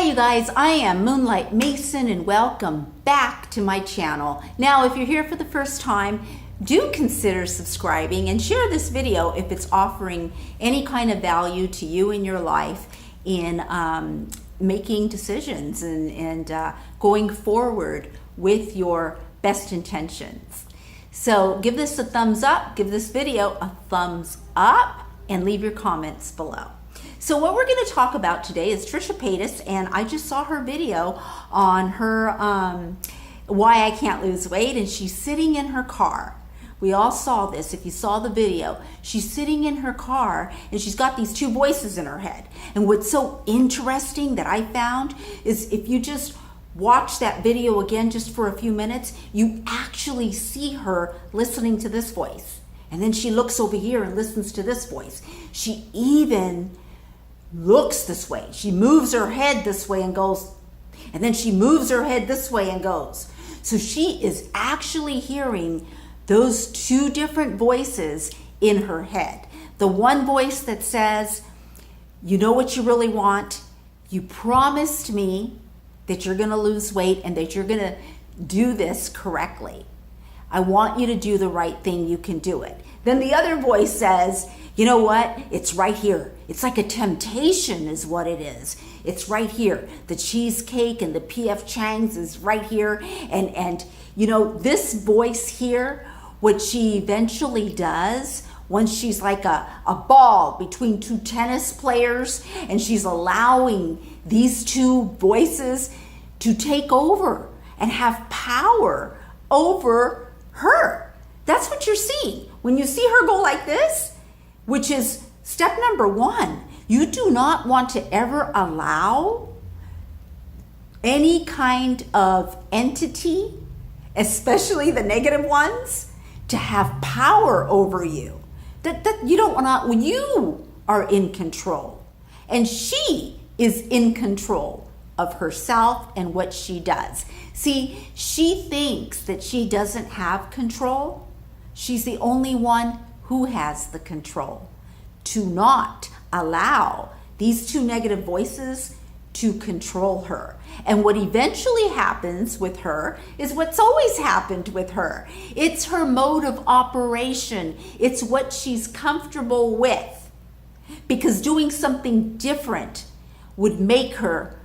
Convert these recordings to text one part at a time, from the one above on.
Hi you guys, I am Moonlight Mason and welcome back to my channel. Now if you're here for the first time, do consider subscribing and share this video if it's offering any kind of value to you in your life in making decisions and going forward with your best intentions. So give this a thumbs up, give this video a thumbs up, and leave your comments below. So what we're going to talk about today is Trisha Paytas, and I just saw her video on her why I can't lose weight, and she's sitting in her car. We all saw this. If you saw the video, she's sitting in her car and she's got these two voices in her head. And what's so interesting that I found is if you just watch that video again just for a few minutes, you actually see her listening to this voice. And then she looks over here and listens to this voice. She even looks this way. She moves her head this way and goes, and then she moves her head this way and goes. So she is actually hearing those two different voices in her head. The one voice that says, you know what you really want? You promised me that you're gonna lose weight and that you're gonna do this correctly. I want you to do the right thing, you can do it. Then the other voice says, you know what? It's right here. It's like a temptation is what it is. It's right here. The cheesecake and the P.F. Chang's is right here. And you know, this voice here, what she eventually does, once she's like a ball between two tennis players and she's allowing these two voices to take over and have power over her. That's what you're seeing. When you see her go like this, which is step number one, you do not want to ever allow any kind of entity, especially the negative ones, to have power over you. That you don't want to, when you are in control. And she is in control of herself and what she does. See, she thinks that she doesn't have control. She's the only one who has the control. To not allow these two negative voices to control her. And what eventually happens with her is what's always happened with her. It's her mode of operation. It's what she's comfortable with. Because doing something different would make her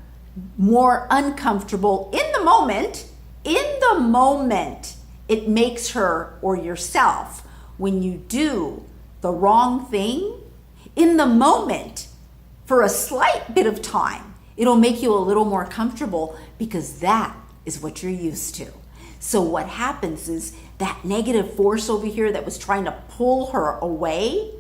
more uncomfortable in the moment. In the moment, it makes her or yourself, when you do the wrong thing, in the moment, for a slight bit of time, it'll make you a little more comfortable because that is what you're used to. So what happens is that negative force over here that was trying to pull her away,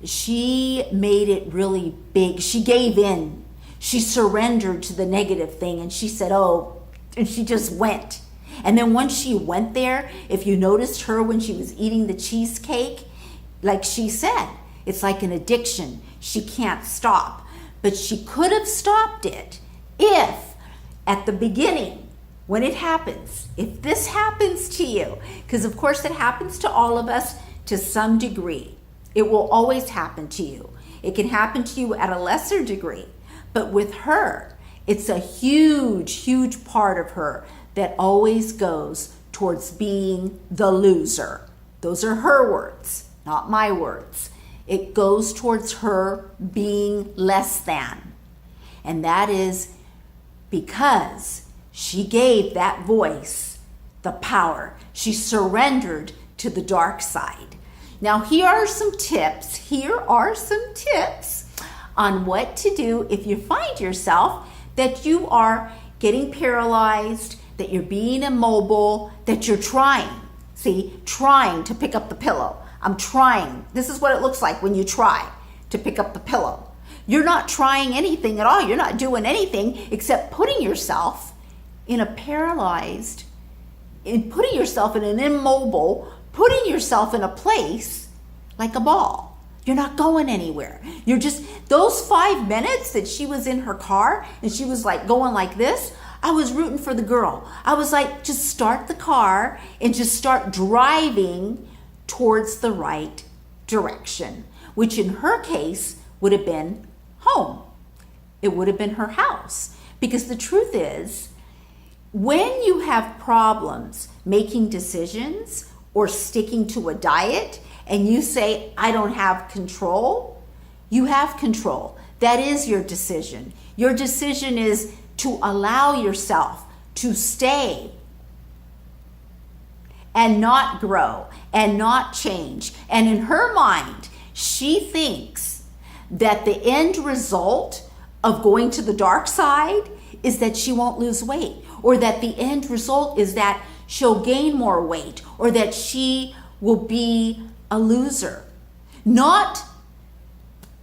she made it really big. She gave in. She surrendered to the negative thing and she said, oh, and she just went. And then once she went there, if you noticed her when she was eating the cheesecake, like she said, it's like an addiction. She can't stop. But she could have stopped it if at the beginning, when it happens, if this happens to you, because of course it happens to all of us to some degree. It will always happen to you. It can happen to you at a lesser degree. But with her, it's a huge, huge part of her that always goes towards being the loser. Those are her words, not my words. It goes towards her being less than. And that is because she gave that voice the power. She surrendered to the dark side. Now here are some tips. Here are some tips on what to do if you find yourself that you are getting paralyzed, that you're being immobile, that you're trying. See, trying to pick up the pillow. I'm trying. This is what it looks like when you try to pick up the pillow. You're not trying anything at all. You're not doing anything except putting yourself in a paralyzed, putting yourself in an immobile, putting yourself in a place like a ball. You're not going anywhere. You're just, those 5 minutes that she was in her car and she was like going like this, I was rooting for the girl. I was like, just start the car and just start driving towards the right direction, which in her case would have been home. it would have been her house. Because the truth is, when you have problems making decisions or sticking to a diet and you say, I don't have control, you have control. That is your decision. Your decision is to allow yourself to stay and not grow and not change. And in her mind, she thinks that the end result of going to the dark side is that she won't lose weight, or that the end result is that she'll gain more weight, or that she will be a loser. Not,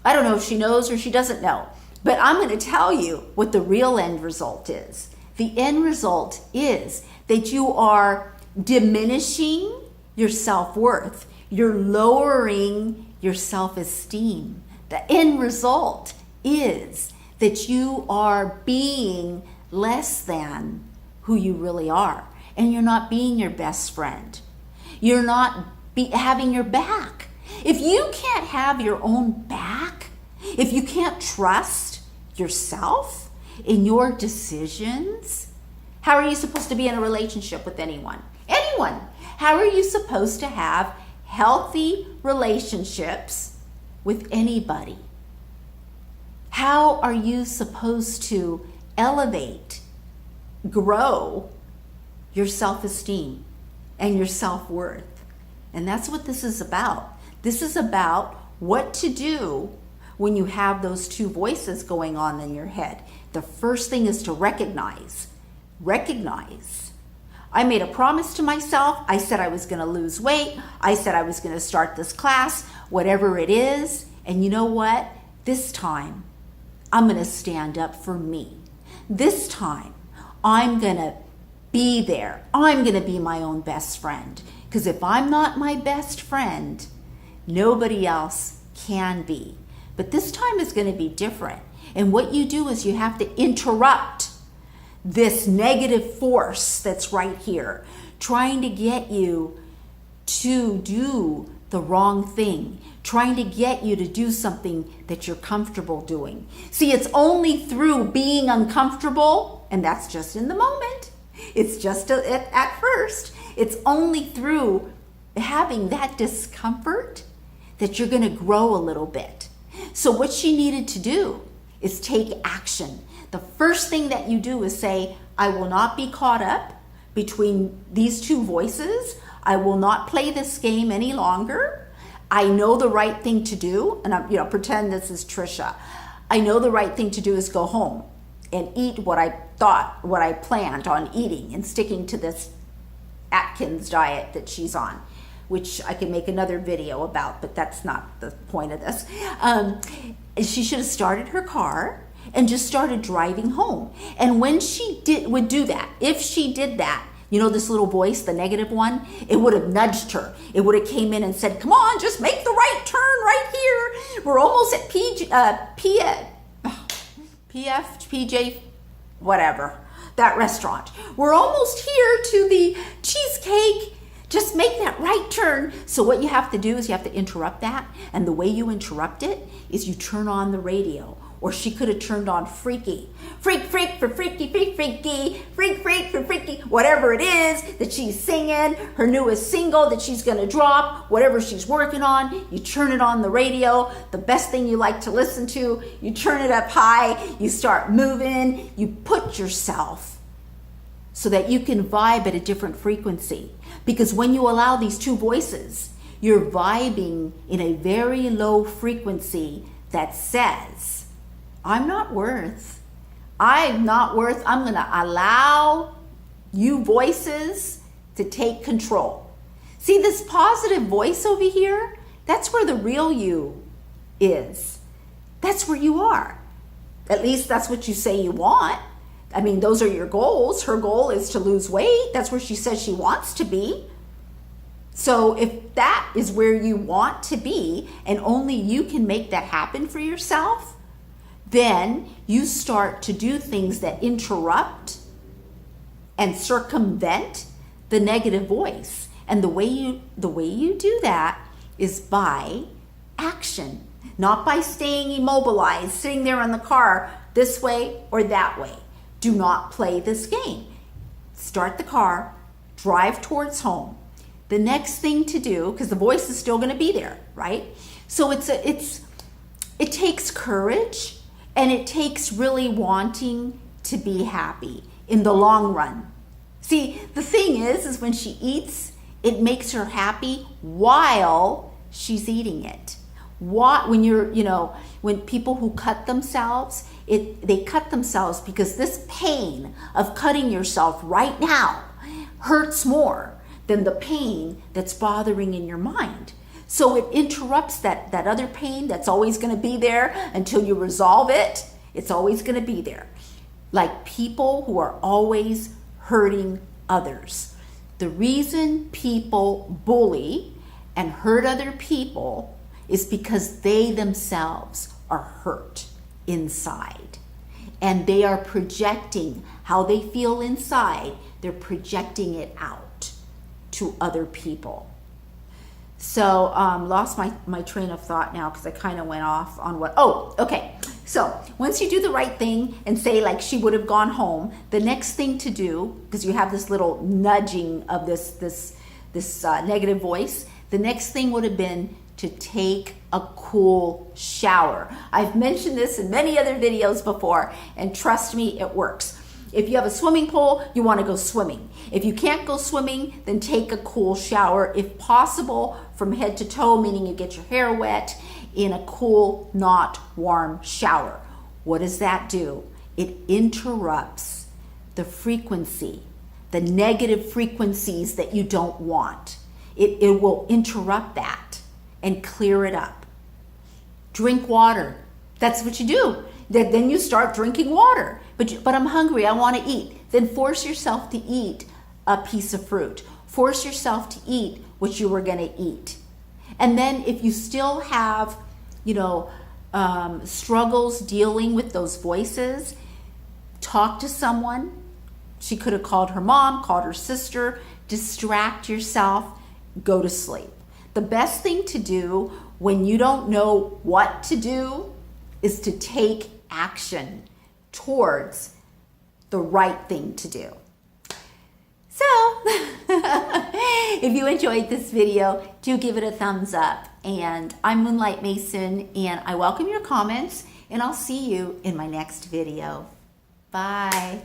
I don't know if she knows or she doesn't know, but I'm going to tell you what the real end result is. The end result is that you are diminishing your self-worth. You're lowering your self-esteem. The end result is that you are being less than who you really are. And you're not being your best friend. You're not having your back. If you can't have your own back, if you can't trust yourself in your decisions, how are you supposed to be in a relationship with anyone? Anyone. How are you supposed to have healthy relationships with anybody? How are you supposed to elevate, grow your self-esteem and your self-worth? And that's what this is about. This is about what to do when you have those two voices going on in your head. The first thing is to recognize. I made a promise to myself. I said I was going to lose weight. I said I was going to start this class, whatever it is. And you know what? This time, I'm going to stand up for me. This time, I'm going to be there. I'm going to be my own best friend. Because if I'm not my best friend, nobody else can be. But this time is going to be different. And what you do is you have to interrupt this negative force that's right here, trying to get you to do the wrong thing, trying to get you to do something that you're comfortable doing. See, it's only through being uncomfortable, and that's just in the moment. It's just at first. It's only through having that discomfort that you're going to grow a little bit. So what she needed to do is take action. The first thing that you do is say, I will not be caught up between these two voices. I will not play this game any longer. I know the right thing to do, and pretend this is Trisha. I know the right thing to do is go home and eat what I planned on eating and sticking to this Atkins diet that she's on, which I can make another video about, but that's not the point of this. She should have started her car and just started driving home. And when she would do that, if she did that, this little voice, the negative one, it would have nudged her. It would have came in and said, come on, just make the right turn right here. We're almost at PJ, whatever, that restaurant. We're almost here to the cheesecake. Just make that right turn. So what you have to do is you have to interrupt that. And the way you interrupt it is you turn on the radio. Or she could have turned on freaky. Freak for freaky, freaky, freak for freaky. Whatever it is that she's singing, her newest single that she's gonna drop, whatever she's working on, you turn it on the radio, the best thing you like to listen to, you turn it up high, you start moving, you put yourself so that you can vibe at a different frequency. Because when you allow these two voices, you're vibing in a very low frequency that says, I'm not worth. I'm going to allow you voices to take control. See this positive voice over here? That's where the real you is. That's where you are. At least that's what you say you want. I mean, those are your goals. Her goal is to lose weight. That's where she says she wants to be. So if that is where you want to be, and only you can make that happen for yourself, then you start to do things that interrupt and circumvent the negative voice. And the way you do that is by action, not by staying immobilized, sitting there in the car this way or that way. Do not play this game. Start the car, drive towards home. The next thing to do, because the voice is still going to be there, right? So it takes courage, and it takes really wanting to be happy in the long run. See, the thing is when she eats, it makes her happy while she's eating it. When people who cut themselves, they cut themselves because this pain of cutting yourself right now hurts more than the pain that's bothering in your mind. So it interrupts that other pain that's always going to be there until you resolve it. It's always going to be there. Like people who are always hurting others. The reason people bully and hurt other people is because they themselves are hurt inside. And they are projecting how they feel inside. They're projecting it out to other people. So lost my train of thought now because I kind of went off on okay. So once you do the right thing and say like she would have gone home, the next thing to do, because you have this little nudging of this negative voice, the next thing would have been to take a cool shower. I've mentioned this in many other videos before, and trust me, it works. If you have a swimming pool, you want to go swimming. If you can't go swimming, then take a cool shower, if possible, from head to toe, meaning you get your hair wet in a cool, not warm shower. What does that do? It interrupts the frequency, the negative frequencies that you don't want. It will interrupt that and clear it up. Drink water. That's what you do. Then you start drinking water. But I'm hungry, I want to eat. Then force yourself to eat a piece of fruit. Force yourself to eat what you were going to eat. And then if you still have, struggles dealing with those voices, talk to someone. She could have called her mom, called her sister. Distract yourself, go to sleep. The best thing to do when you don't know what to do is to take action towards the right thing to do. So, if you enjoyed this video, do give it a thumbs up. And I'm Moonlight Mason, and I welcome your comments, and I'll see you in my next video. Bye.